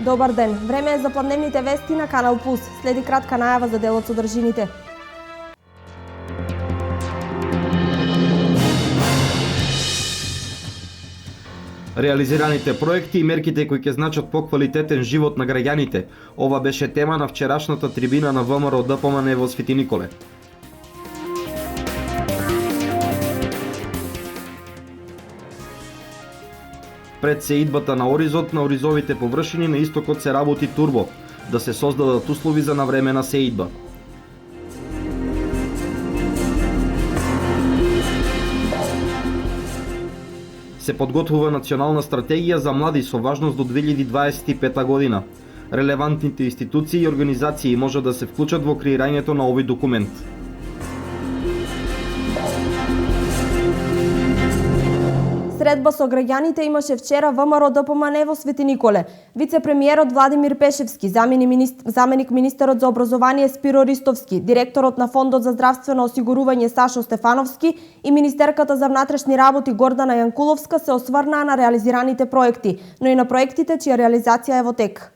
Добар ден. Време е за пладневните вести на Канал Плюс. Следи кратка најава за дел од содржините. Реализираните проекти и мерките кои ќе значат поквалитетен живот на граѓаните. Ова беше тема на вчерашната трибина на ВМРО ДПМН во Свети Николе. Пред сеидбата на оризот на оризовите површини на истокот се работи турбо, да се создадат услови за навремена сеидба. Се подготвува национална стратегија за млади со важност до 2025 година. Релевантните институции и организации може да се вклучат во креирањето на овој документ. Средба со граѓаните имаше вчера ВМРО ДПМН во Свети Николе. Вице-премиерот Владимир Пешевски, заменик министерот за образование Спиро Ристовски, директорот на Фондот за здравствено осигурување Сашо Стефановски и министерката за внатрешни работи Гордана Јанкуловска се осврнаа на реализираните проекти, но и на проектите чија реализација е во тек.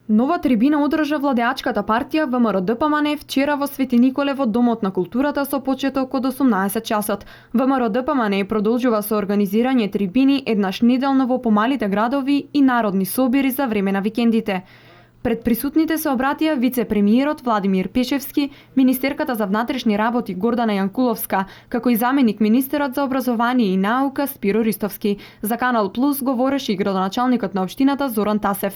Нова трибина одржа владеачката партија ВМРО ДПМН вчера во Свети Николе во Домот на културата со почеток од 18 часот. ВМРО ДПМН продолжува со организирање трибини еднаш неделно во помалите градови и народни собири за време на викендите. Пред присутните се обратија вице-премиерот Владимир Пешевски, министерката за внатрешни работи Гордана Јанкуловска, како и заменик министерот за образование и наука Спиро Ристовски. За Канал Плюс говореше и градоначалникот на општината Зоран Тасев.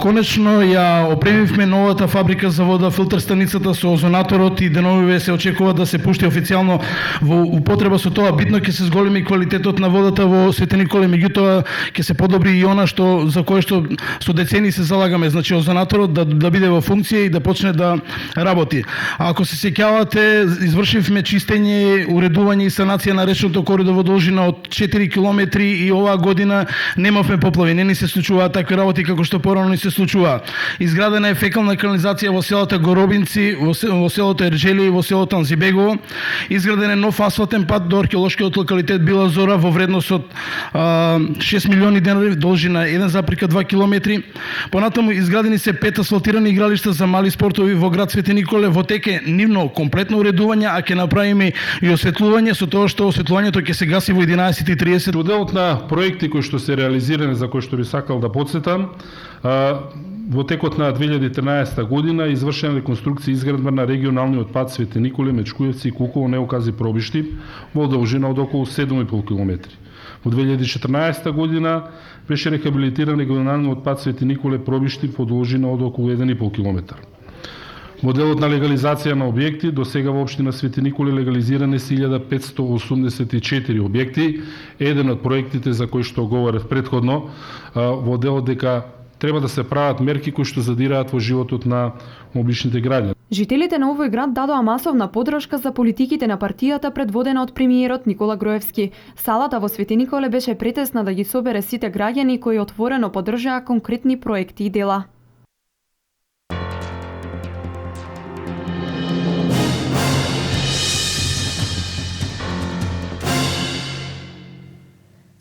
Конечно ја опремивме новата фабрика за вода, филтер станицата со озонаторот и деновиве се очекува да се пушти официјално во употреба. Со тоа битно ќе се зголеми квалитетот на водата во Свети Николе, меѓутоа ќе се подобри и она што за кое што со децени се залагаме, значи озонаторот да биде во функција и да почне да работи. А ако се сеќавате, извршивме чистење, уредување и санација на речното коридо во должина од 4 километри и оваа година немавме поплави. Не ни се случуваат такви работи како што порано ни се случува. Изградена е фекална канализација во селото Горобинци, во селото Ерџели и во селото Анзибегово. Изграден е нов асфалтен пат до археолошкиот локалитет Била Зора во вредност од 6 милиони денари, должина 1,2 километри. Понатаму изградени се 5 асфалтирани игралишта за мали спортови во град Свети Николе, во теке нивно комплетно уредување, а ќе направиме и осветлување, со тоа што осветлувањето ќе се гаси во 11:30. Моделот на проекти кои што се реализирани, за кои што би сакал да потсетам, во текот на 2013 година извршена реконструкција и изградба на регионалниот пат Свети Николе, Мечкуевци и Куково, Неокази, Пробишти во должина од околу 7,5 км. Во 2014 година беше рехабилитиран регионалниот пат Свети Николе Пробишти во должина од околу 1,5 км. Моделот на легализација на објекти, до сега во општина Свети Николе легализирани се 1584 објекти. Еден од проектите за кои што говорев претходно, во делот дека треба да се прават мерки кои што задираат во животот на обичните граѓани. Жителите на овој град дадоа масовна поддршка за политиките на партијата предводена од премиерот Никола Груевски. Салата во Свети Николе беше претесна да ги собере сите граѓани кои отворено поддржаа конкретни проекти и дела.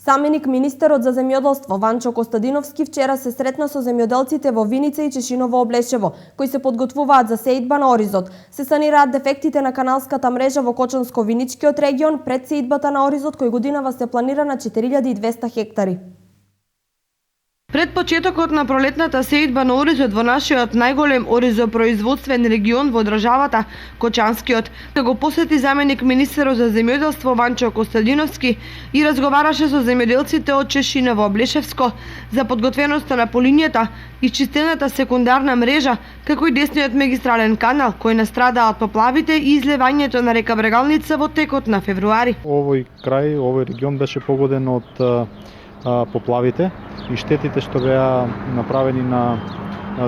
Заменик министерот за земјоделство Ванчо Костадиновски вчера се сретна со земјоделците во Виница и Чешиново Облешево, кои се подготвуваат за сеидба на оризот. Се санираат дефектите на каналската мрежа во Кочанско-Виничкиот регион пред сеидбата на оризот кој годинава се планира на 4200 хектари. Пред почетокот на пролетната сеидба на оризот во нашиот најголем оризопроизводствен регион во државата, Кочанскиот, го посети заменик министерот за земјоделство Ванчо Костадиновски и разговараше со земјоделците од Чешиново Облешевско за подготвеноста на полињата, исчистената секундарна мрежа, како и десниот магистрален канал кој настрадаа од поплавите и излевањето на река Брегалница во текот на февруари. Овој крај, овој регион беше погоден од поплавите и штетите што беа направени на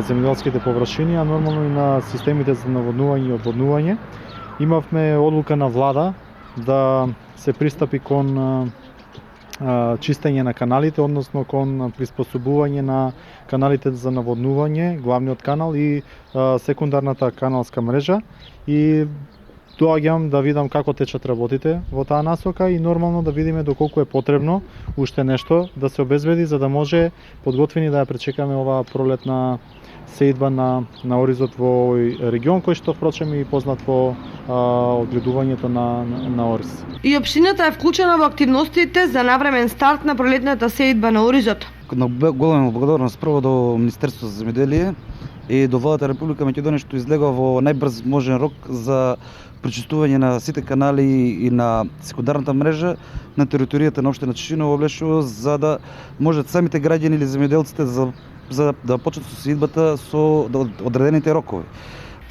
земјоделските површини, а нормално и на системите за наводнување и одводнување. Имавме одлука на влада да се пристапи кон чистење на каналите, односно кон приспособување на каналите за наводнување, главниот канал и секундарната каналска мрежа, и доаѓам да видам како течат работите во таа насока и нормално да видиме доколку е потребно уште нешто да се обезбеди за да може подготвени да ја пречекаме оваа пролетна сеидба на оризот во овој регион кој што впрочем и познат во одгледувањето на ориз. И општината е вклучена во активностите за навремен старт на пролетната сеидба на оризот. На голема благодарност прво до Министерството за земјоделие и до Владата Република Македонија што излегува во најбрз можен рок за пречистување на сите канали и на секундарната мрежа на територијата на општина Чешиново Облешово, за да можат самите граѓани или земјоделците за да почнат со сеидбата со одредените рокови.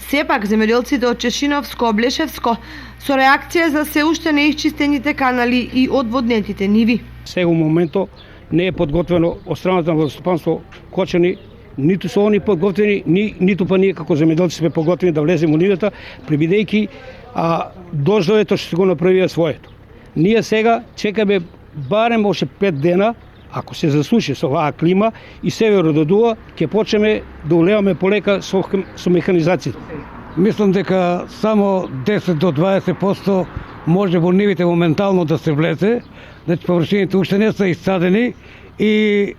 Сепак, земјоделците од Чешиновско, Облешевско со реакција за се уште неисчистените канали и одводнетите ниви. Сега моментот не е подготвено од страната на водостопанство Кочани, ниту се они подготвени, ниту па ние како земјоделци сме подготвени да влеземе во нивата, прибидејќи дождовето што се го направија своето. Ние сега чекаме барем още 5 дена, ако се засуши со оваа клима и северо додува, ќе почнеме да улеваме полека со механизацијата. Мислам дека само 10 до 20% може во нивите моментално да се влезе, значи површините уште не се исцадени и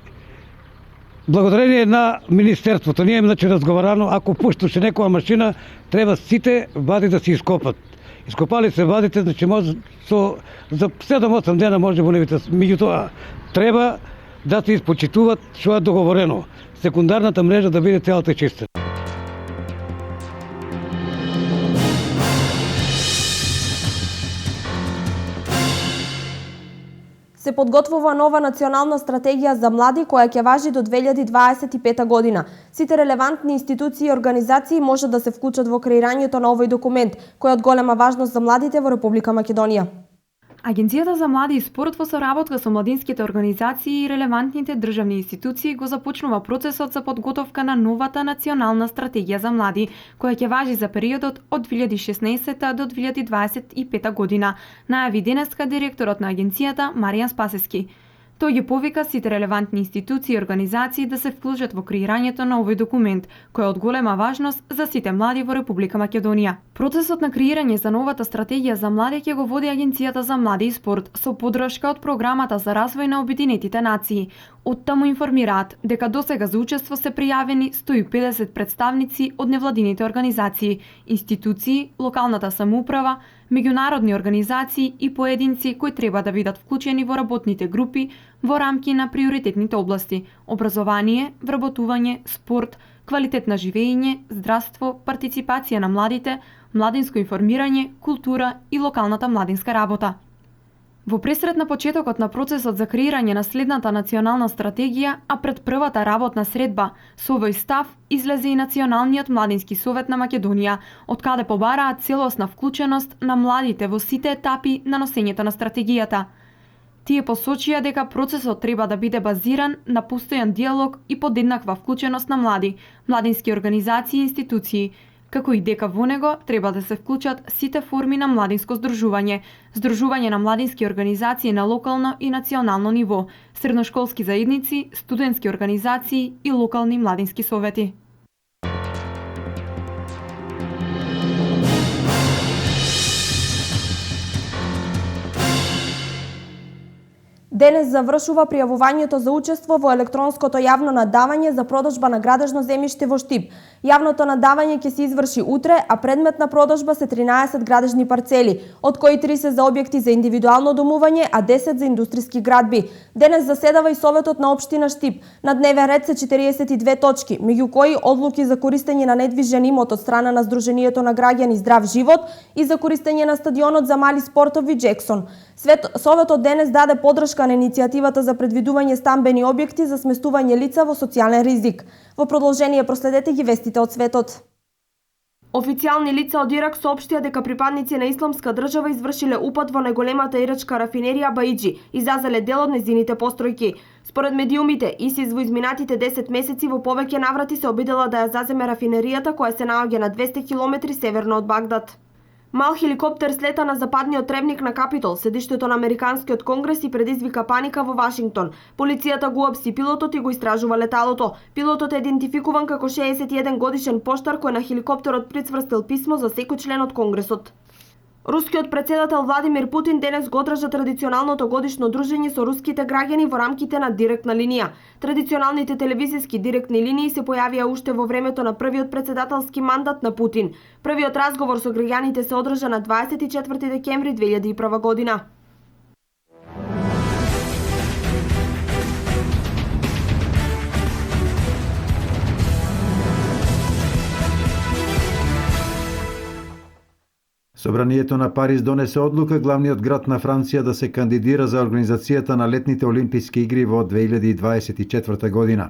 благодарение на Министерството, ние значи разговарано, ако пушташе некоја машина, треба сите вади да се ископат. Ископали се вадите, значи може за 7-8 дена може во нивите. Меѓутоа, треба да се испочитуваат што е договорено. Секундарната мрежа да биде целата чиста. Се подготвува нова национална стратегија за млади која ќе важи до 2025 година. Сите релевантни институции и организации може да се вклучат во креирањето на овој документ, кој е од голема важност за младите во Република Македонија. Агенцијата за млади и спорт во соработка со младинските организации и релевантните државни институции го започнува процесот за подготовка на новата национална стратегија за млади, која ќе важи за периодот од 2016 до 2025 година, најави денеска директорот на агенцијата Маријан Спасески. Тој ги повика сите релевантни институции и организации да се вклучат во креирањето на овој документ, кој е од голема важност за сите млади во Република Македонија. Процесот на креирање за новата стратегија за млади ќе го води Агенцијата за млади и спорт со поддршка од Програмата за развој на Обединетите нации. Оттаму информираат дека досега за учество се пријавени 150 представници од невладините организации, институции, локалната самоуправа, меѓународни организации и поединци кои треба да бидат вклучени во работните групи во рамки на приоритетните области: образование, вработување, спорт, квалитет на живење, здравство, партиципација на младите, младинско информирање, култура и локалната младинска работа. Во пресрет на почетокот на процесот за креирање на следната национална стратегија, а пред првата работна средба, со овој став излезе и Националниот младински совет на Македонија, од каде побараат целосна вклученост на младите во сите етапи на носењето на стратегијата. Тие посочија дека процесот треба да биде базиран на постојан диалог и подеднаква вклученост на млади, младински организации и институции, како и дека во него треба да се вклучат сите форми на младинско здружување, здружување на младински организации на локално и национално ниво, средношколски заедници, студентски организации и локални младински совети. Денес завршува пријавувањето за учество во електронското јавно надавање за продажба на градежно земјиште во Штип. Јавното надавање ќе се изврши утре, а предмет на продажба се 13 градежни парцели, од кои 3 се за објекти за индивидуално домување, а 10 за индустријски градби. Денес заседава и Советот на општина Штип. На дневен ред се 42 точки, меѓу кои одлуки за користење на недвижен имот од страна на Сдруженијето на граѓани Здрав живот и за користење на стадионот за мали спортови Джексон. Советот денес даде поддршка на иницијативата за предвидување стамбени објекти за сместување лица во социјален ризик. Во продолжение проследете ги вестите од светот. Официјални лица од Ирак соопштија дека припадници на Исламска држава извршиле упад во најголемата ирачка рафинерија Баиджи и зазеле дел од нејзините постројки. Според медиумите, ИСИС во изминатите 10 месеци во повеќе наврати се обидела да ја заземе рафинеријата која се наоѓа на 200 километри северно од Багдад. Мал хеликоптер слета на западниот тревник на Капитол, седиштето на Американскиот конгрес, и предизвика паника во Вашингтон. Полицијата го апси пилотот и го истражува леталото. Пилотот е идентификуван како 61 годишен поштар кој на хеликоптерот прицврстил писмо за секој член од Конгресот. Рускиот председател Владимир Путин денес го одржа традиционалното годишно дружење со руските граѓани во рамките на директна линија. Традиционалните телевизиски директни линии се појавија уште во времето на првиот председателски мандат на Путин. Првиот разговор со граѓаните се одржа на 24 декември 2001 година. Собранието на Париз донесе одлука главниот град на Франција да се кандидира за организацијата на летните олимписки игри во 2024 година.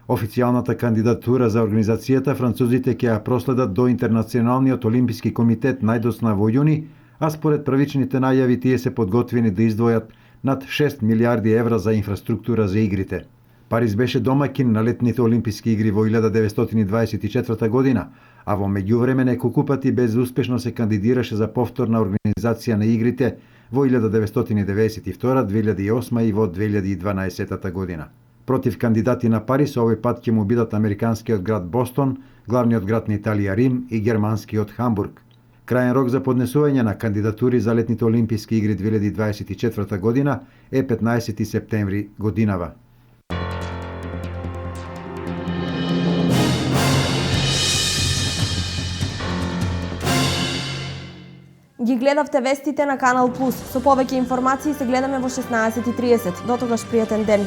Официјалната кандидатура за организацијата французите ќе ја проследат до Интернационалниот олимписки комитет најдосна во јуни, а според првичните најави тие се подготвени да издвојат над 6 милиарди евра за инфраструктура за игрите. Париз беше домакин на летните олимписки игри во 1924 година, а во меѓувреме неколку пати безуспешно се кандидираше за повторна организација на игрите во 1992, 2008 и во 2012 година. Против кандидати на Париз овој пат ќе му бидат американскиот град Бостон, главниот град на Италија Рим и германскиот Хамбург. Крајен рок за поднесување на кандидатури за летните олимписки игри 2024 година е 15 септември годинава. Ги гледавте вестите на Канал Плюс. Со повеќе информации се гледаме во 16:30. До тогаш пријатен ден.